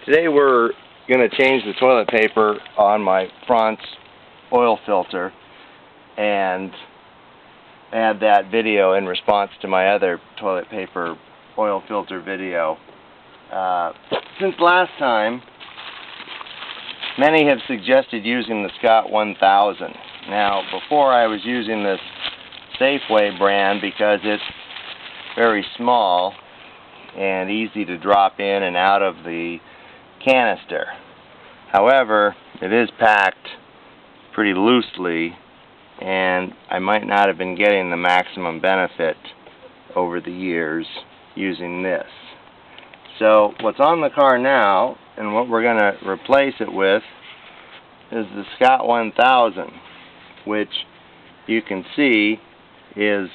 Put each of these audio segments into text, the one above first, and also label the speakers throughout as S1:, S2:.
S1: Today we're going to change the toilet paper on my Frantz oil filter and add that video in response to my other toilet paper oil filter video. Since last time, many have suggested using the DSCN1180. Now, before I was using this Safeway brand because it's very small and easy to drop in and out of the canister. However, it is packed pretty loosely and I might not have been getting the maximum benefit over the years using this. So what's on the car now and what we're going to replace it with is the DSCN1180, which you can see is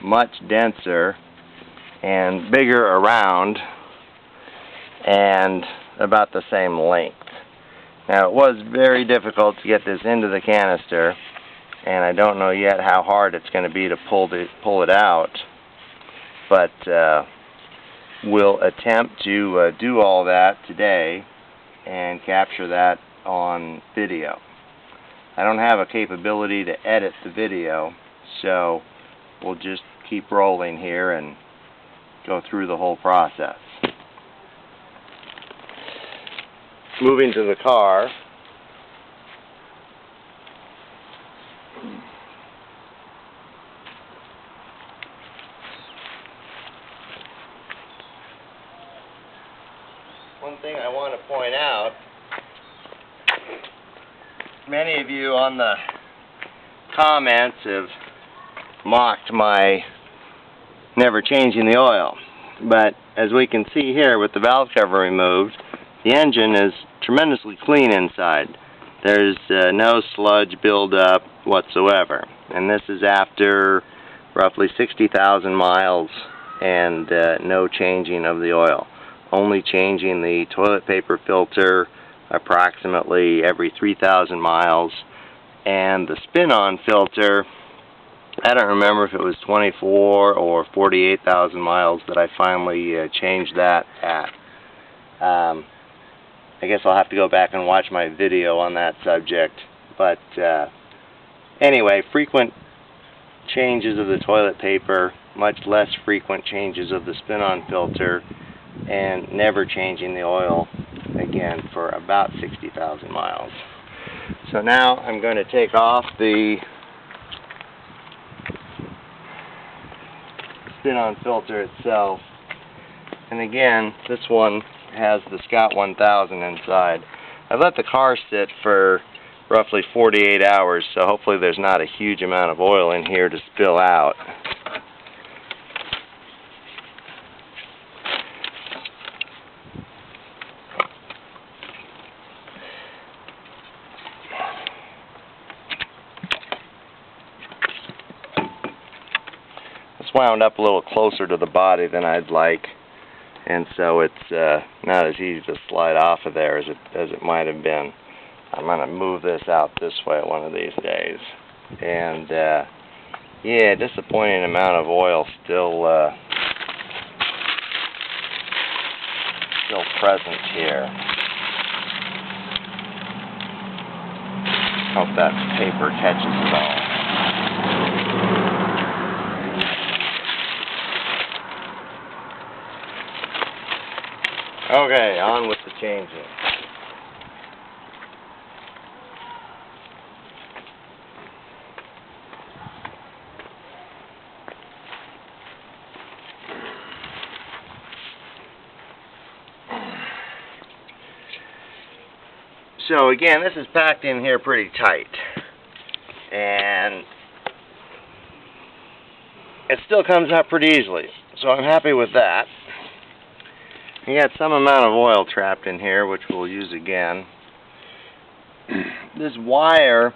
S1: much denser and bigger around and about the same length. Now, it was very difficult to get this into the canister, and I don't know yet how hard it's going to be to pull it out, but we'll attempt to do all that today and capture that on video. I don't have a capability to edit the video, so we'll just keep rolling here and go through the whole process. Moving to the car. One thing I want to point out, many of you on the comments have mocked my never changing the oil, but as we can see here with the valve cover removed, the engine is tremendously clean inside. There's no sludge buildup whatsoever, and this is after roughly 60,000 miles and no changing of the oil. Only changing the toilet paper filter approximately every 3,000 miles, and the spin-on filter, I don't remember if it was 24 or 48,000 miles that I finally changed that at. I guess I'll have to go back and watch my video on that subject. But anyway, frequent changes of the toilet paper, much less frequent changes of the spin-on filter, and never changing the oil again for about 60,000 miles. So now I'm going to take off the spin-on filter itself, and again, this one has the DSCN1180 inside. I've let the car sit for roughly 48 hours, so hopefully there's not a huge amount of oil in here to spill out. Wound up a little closer to the body than I'd like, and so it's not as easy to slide off of there as it might have been. I'm going to move this out this way one of these days, and yeah, disappointing amount of oil still present here. Hope that paper catches it all. Okay, on with the changing. So again, this is packed in here pretty tight, and it still comes out pretty easily, so I'm happy with that. You got some amount of oil trapped in here, which we'll use again. This wire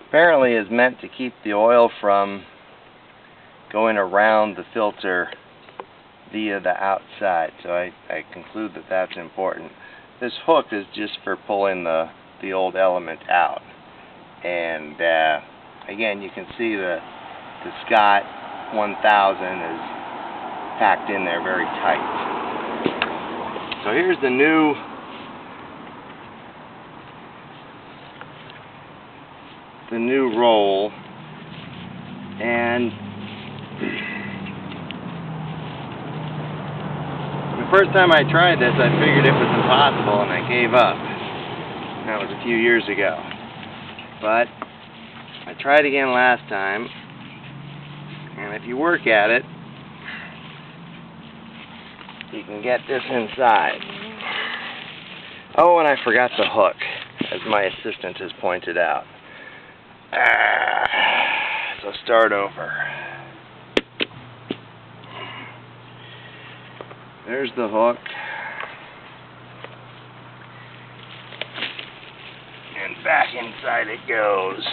S1: apparently is meant to keep the oil from going around the filter via the outside, so I conclude that that's important. This hook is just for pulling the old element out. And again, you can see the DSCN1180 is packed in there very tight. So here's the new the new roll, and the first time I tried this I figured it was impossible and I gave up. That was a few years ago. But I tried again last time, and if you work at it, you can get this inside. Oh, and I forgot the hook, as my assistant has pointed out. So start over. There's the hook. And back inside it goes.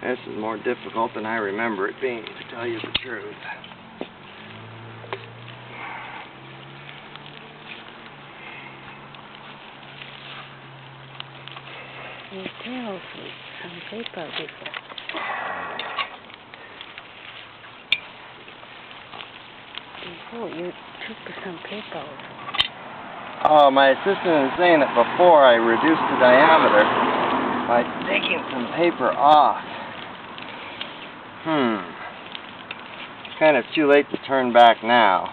S1: This is more difficult than I remember it being, to tell you the truth.
S2: You tear off some paper before you took some paper off.
S1: Oh, my assistant is saying that before I reduced the diameter by taking some paper off. It's kind of too late to turn back now.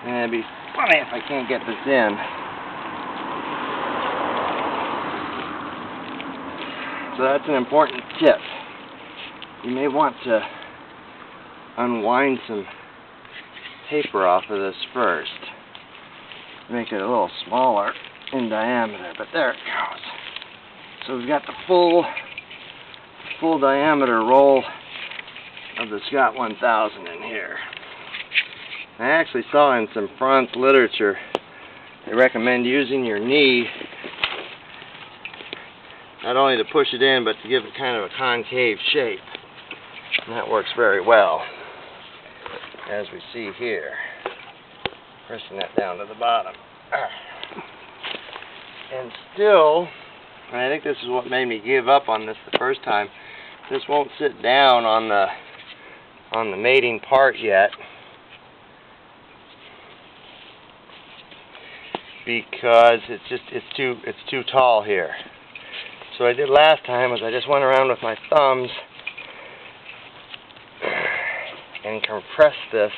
S1: And it'd be funny if I can't get this in. So that's an important tip. You may want to unwind some paper off of this first. Make it a little smaller in diameter, but there it goes. So we've got the full diameter roll of the Scott 1000 in here. I actually saw in some Frantz literature they recommend using your knee not only to push it in, but to give it kind of a concave shape. And that works very well, as we see here. Pressing that down to the bottom. And still, I think this is what made me give up on this the first time, this won't sit down on the mating part yet, because it's too tall here. So what I did last time was I just went around with my thumbs and compressed this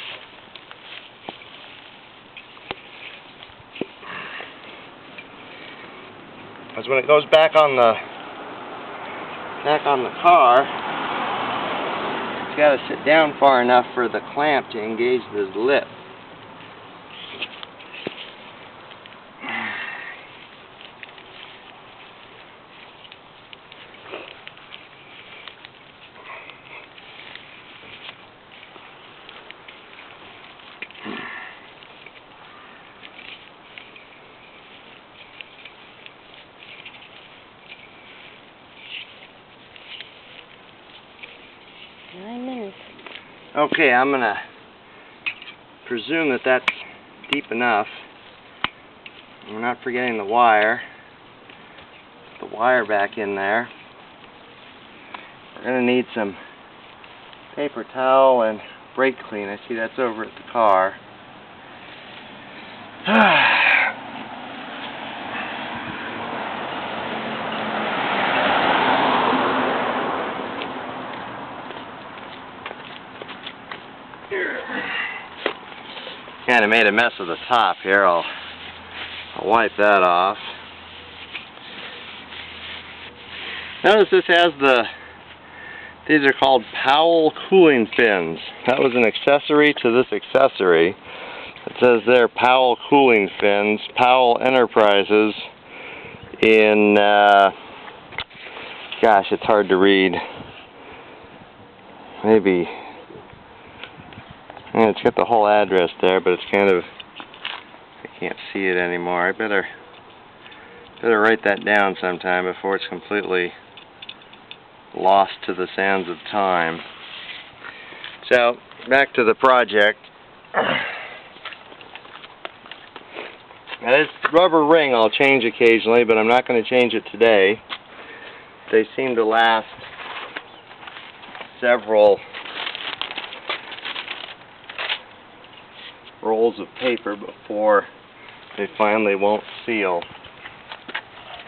S1: because when it goes back on the car, it's got to sit down far enough for the clamp to engage this lip. Okay, I'm going to presume that that's deep enough. We're not forgetting the wire. Put the wire back in there. We're going to need some paper towel and brake clean. I see that's over at the car. Kind of made a mess of the top here. I'll wipe that off. Notice this has these are called Powell cooling fins. That was an accessory to this accessory. It says there Powell cooling fins, Powell Enterprises in, gosh, it's hard to read. Maybe. Yeah, it's got the whole address there, but it's kind of, I can't see it anymore. I better write that down sometime before it's completely lost to the sands of time. So, back to the project. Now this rubber ring I'll change occasionally, but I'm not going to change it today. They seem to last several rolls of paper before they finally won't seal.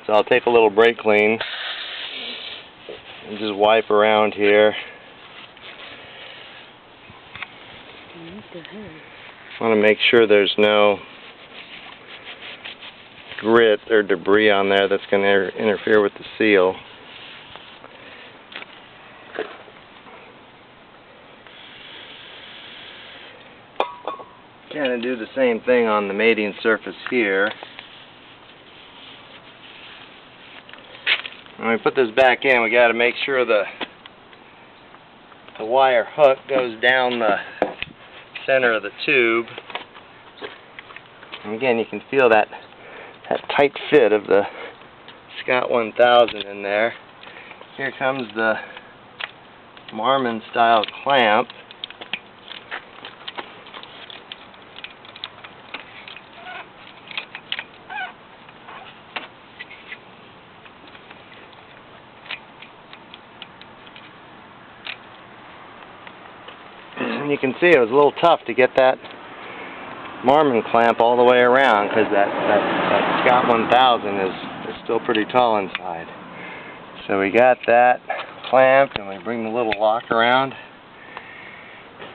S1: So I'll take a little brake clean and just wipe around here. I want to make sure there's no grit or debris on there that's going to interfere with the seal. Kind of do the same thing on the mating surface here. When we put this back in, we got to make sure the wire hook goes down the center of the tube. And again, you can feel that tight fit of the Scott 1000 in there. Here comes the Marmon style clamp. And you can see it was a little tough to get that Marmon clamp all the way around, because that Scott 1000 is still pretty tall inside. So we got that clamped, and we bring the little lock around.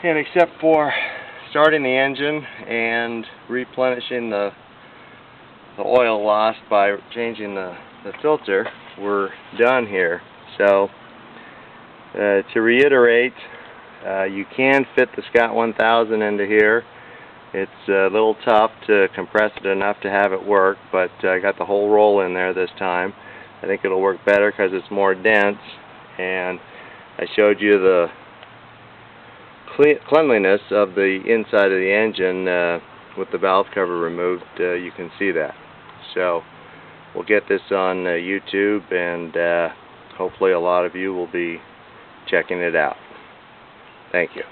S1: And except for starting the engine and replenishing the oil lost by changing the filter, we're done here. So to reiterate, you can fit the Scott 1000 into here. It's a little tough to compress it enough to have it work, but I got the whole roll in there this time. I think it'll work better because it's more dense, and I showed you the cleanliness of the inside of the engine with the valve cover removed. You can see that. So we'll get this on YouTube, and hopefully a lot of you will be checking it out. Thank you.